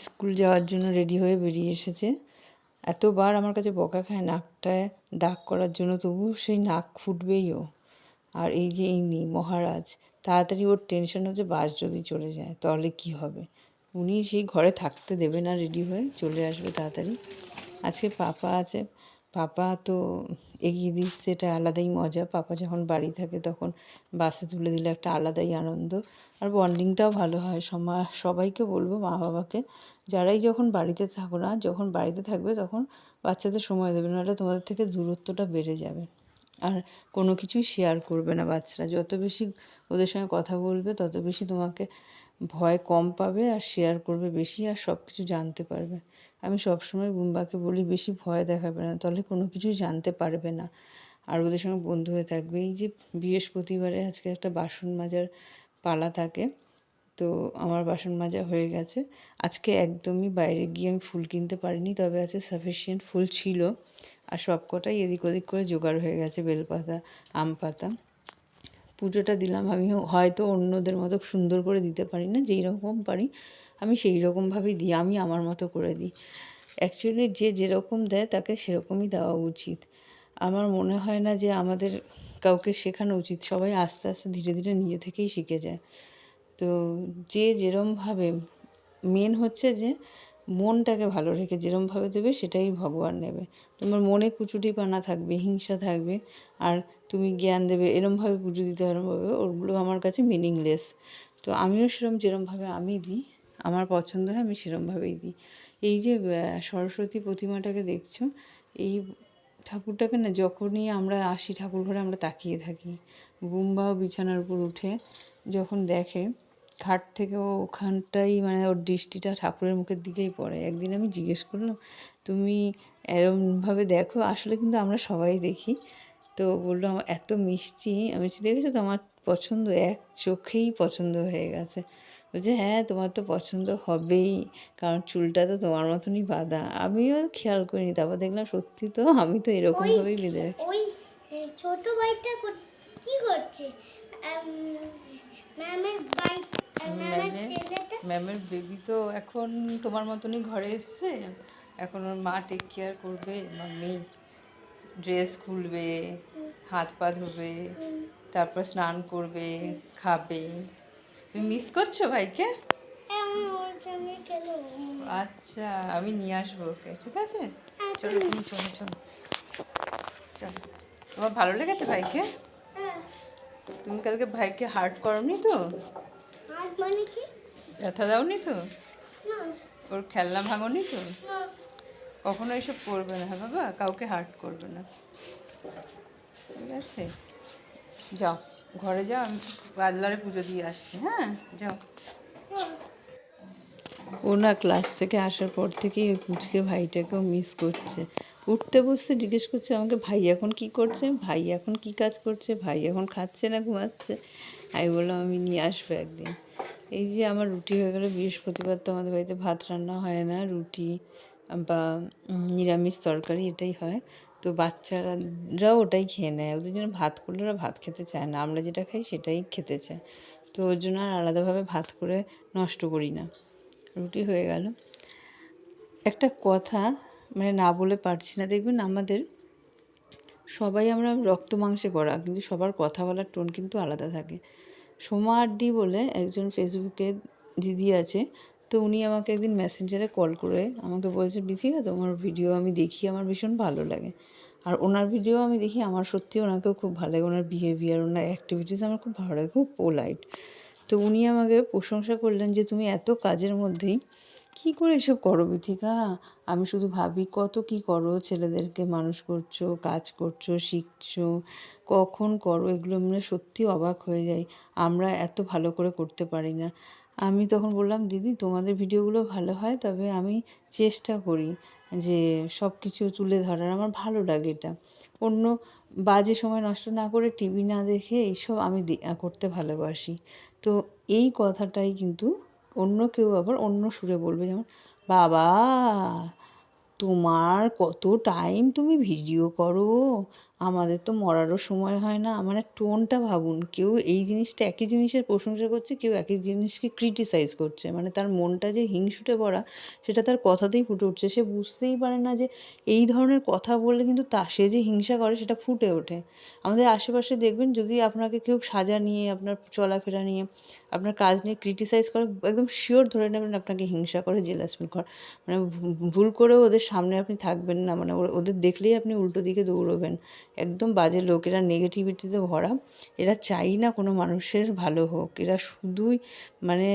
School যাওয়ার জন্য ready হয়ে বেরিয়ে এসেছে। এতবার আমার কাছে বকা খায় নাকটায় দাগ করার জন্য, তবুও সেই নাক ফুটবেই ও। আর এই যে ইনি মহারাজ, তাড়াতাড়ি ওর টেনশন হচ্ছে বাস যদি চলে যায় তাহলে কি হবে। উনি সেই ঘরে থাকতে দেবে না, রেডি হয়ে চলে আসবে তাড়াতাড়ি। আজকে পাপা আছে, পাপা তো এগিয়ে দিচ্ছে, এটা আলাদাই মজা। পাপা যখন বাড়ি থাকে তখন বাসে তুলে দিলে একটা আলাদাই আনন্দ, আর বন্ডিংটাও ভালো হয়। সবাইকে বলবো, মা বাবাকে, যারাই যখন বাড়িতে থাকো না, যখন বাড়িতে থাকবে তখন বাচ্চাদের সময় দেবে, নাহলে তোমাদের থেকে দূরত্বটা বেড়ে যাবে। আর কোনো কিছুই শেয়ার করবে না বাচ্চারা। যত বেশি ওদের সঙ্গে কথা বলবে তত বেশি তোমাকে ভয় কম পাবে, আর শেয়ার করবে বেশি, আর সব কিছু জানতে পারবে। আমি সবসময় বুম্বাকে বলি বেশি ভয় দেখাবে না, তাহলে কোনো কিছুই জানতে পারবে না, আর ওদের সঙ্গে বন্ধু হয়ে থাকবে। এই যে বৃহস্পতিবারে আজকে একটা বাসন মাজার পালা থাকে, তো আমার বাসন মাজা হয়ে গেছে। আজকে একদমই বাইরে গিয়ে আমি ফুল কিনতে পারিনি, তবে আছে সাফিসিয়েন্ট ফুল ছিল, আর সব কটাই এদিক ওদিক করে জোগাড় হয়ে গেছে, বেলপাতা, আম পাতা। পুজোটা দিলাম। আমি হয়তো অন্যদের মতো সুন্দর করে দিতে পারি না, যেই রকম পারি আমি সেই রকমভাবেই দিই, আমি আমার মতো করে দিই। অ্যাকচুয়ালি যে যেরকম দেয় তাকে সেরকমই দেওয়া উচিত। আমার মনে হয় না যে আমাদের কাউকে শেখানো উচিত, সবাই আস্তে আস্তে ধীরে ধীরে নিজে থেকেই শিখে যায়। তো যে যেরমভাবে, মেন হচ্ছে যে মনটাকে ভালো রেখে যেরমভাবে দেবে সেটাই ভগবান নেবে। তোমার মনে কুচুটিপানা থাকবে, হিংসা থাকবে, আর তুমি জ্ঞান দেবে এরমভাবে পুজো দিতে এরমভাবে, ওগুলো আমার কাছে মিনিংলেস। তো আমিও যেরমভাবে আমি দিই, আমার পছন্দ হয় আমি সেরমভাবেই দিই। এই যে সরস্বতী প্রতিমাটাকে দেখছো, এই ঠাকুরটাকে না যখনই আমরা আসি ঠাকুর ঘরে আমরা তাকিয়ে থাকি। বুম্বাও বিছানার উপর উঠে যখন দেখে খাট থেকে, ও ওখানটাই মানে ওর দৃষ্টিটা ঠাকুরের মুখের দিকেই পড়ে। একদিন আমি জিজ্ঞেস করলাম, তুমি এরমভাবে দেখো? আসলে কিন্তু আমরা সবাই দেখি। তো বললো আমার এত মিষ্টি। আমি বলছি দেখেছো তো আমার পছন্দ, এক চোখেই পছন্দ হয়ে গেছে। বলছে হ্যাঁ তোমার তো পছন্দ হবেই, কারণ চুলটা তো তোমার মতনই বাঁধা। আমিও খেয়াল করিনি, তারপর দেখলাম সত্যি তো, আমি তো এরকমভাবেই বেঁধে রাখি। ওই ছোট ভাইটা কি করছে? ম্যামের ভাই, ম্যামের ছেলেটা, ম্যামের বেবি তো এখন তোমার মতনই ঘরে এসছে। এখন ওর মা টেক কেয়ার করবে, মাম্মি ড্রেস খুলবে, হাত পা ধোবে, তারপর স্নান করবে, খাবে। তুমি মিস করছো ভাইকে? ওর জন্য খেলো। আচ্ছা, আমি নিয়ে আসবো ওকে, ঠিক আছে? চলো তুমি চলো চলো চলো। তোমার ভালো লেগেছে ভাইকে? হ্যাঁ। তুমি কালকে ভাইকে হার্ট করনি তো? হার্ট মানে কি? ব্যথা দাওনি তো? না। ওর খেলনা ভাঙনি তো? না। কখনো এসব করবে না, হ্যাঁ বাবা, কাউকে হার্ট করবে না, ঠিক আছে? যাও ঘরে যাও, আমি পার্লারে পুজো দিয়ে আসছি। হ্যাঁ যাও। ও না ক্লাস থেকে আসার পর থেকেই ওই পুচকে ভাইটাকেও মিস করছে। উঠতে বসতে জিজ্ঞেস করছে আমাকে, ভাই এখন কি করছে, ভাই এখন কি কাজ করছে, ভাই এখন খাচ্ছে না ঘুমাচ্ছে। আমি বললাম আমি নিয়ে আসবো একদিন। এই যে আমার রুটি হয়ে গেলো। বৃহস্পতিবার তো আমাদের বাড়িতে ভাত রান্না হয় না, রুটি বা নিরামিষ তরকারি এটাই হয়। তো বাচ্চারাও ওটাই খেয়ে নেয়, ওদের জন্য ভাত করলে ওরা ভাত খেতে চায় না, আমরা যেটা খাই সেটাই খেতে চায়। তো ওর জন্য আর আলাদাভাবে ভাত করে নষ্ট করি না। রুটি হয়ে গেল। একটা কথা মানে না বলে পারছি না, দেখবেন আমাদের সবাই আমরা রক্ত মাংসে গড়া, কিন্তু সবার কথা বলার টোন কিন্তু আলাদা থাকে। সোমা আড্ডি বলে একজন ফেসবুকে দিদি আছে, তো উনি আমাকে একদিন মেসেঞ্জারে কল করে আমাকে বলছে, বিথিকা তোমার ভিডিও আমি দেখি, আমার ভীষণ ভালো লাগে, আর ওনার ভিডিও আমি দেখি, আমার সত্যি ওনাকেও খুব ভালো লাগে, ওনার বিহেভিয়ার, ওনার অ্যাক্টিভিটিস আমার খুব ভালো লাগে, খুব পোলাইট। তো উনি আমাকে প্রশংসা করলেন যে তুমি এত কাজের মধ্যেই কী করে এসব করো বিথিকা। আমি শুধু ভাবি কত কী করো, ছেলেদেরকে মানুষ করছো, কাজ করছো, শিখছো, কখন করো এগুলো, মানে সত্যি অবাক হয়ে যাই, আমরা এত ভালো করে করতে পারি না। আমি তখন বললাম, দিদি তোমাদের ভিডিওগুলো ভালো হয়, তবে আমি চেষ্টা করি যে সব কিছু তুলে ধরার, আমার ভালো লাগে এটা। অন্য বাজে সময় নষ্ট না করে, টিভি না দেখে এইসব আমি করতে ভালোবাসি। তো এই কথাটাই কিন্তু অন্য কেউ আবার অন্য সুরে বলবে, যেমন বাবা তোমার কত টাইম তুমি ভিডিও করো, আমাদের তো মরারও সময় হয় না। মানে টোনটা ভাবুন, কেউ এই জিনিসটা একই জিনিসের প্রশংসা করছে, কেউ একই জিনিসকে ক্রিটিসাইজ করছে। মানে তার মনটা যে হিংসুটে ভরা সেটা তার কথাতেই ফুটে উঠছে। সে বুঝতেই পারে না যে এই ধরনের কথা বললে কিন্তু সে যে হিংসা করে সেটা ফুটে ওঠে। আমাদের আশেপাশে দেখবেন যদি আপনাকে কেউ সাজা নিয়ে, আপনার চলাফেরা নিয়ে, আপনার কাজ নিয়ে ক্রিটিসাইজ করে, একদম শিওর ধরে নেবেন আপনাকে হিংসা করে, জেলাস ফিল করে। মানে ভুল করেও ওদের সামনে আপনি থাকবেন না। মানে ওদের দেখলেই আপনি উল্টো দিকে দৌড়বেন। একদম বাজে লোক, এরা নেগেটিভিটিতে ভরা। এরা চায়ই না কোনো মানুষের ভালো হোক। এরা শুধুই মানে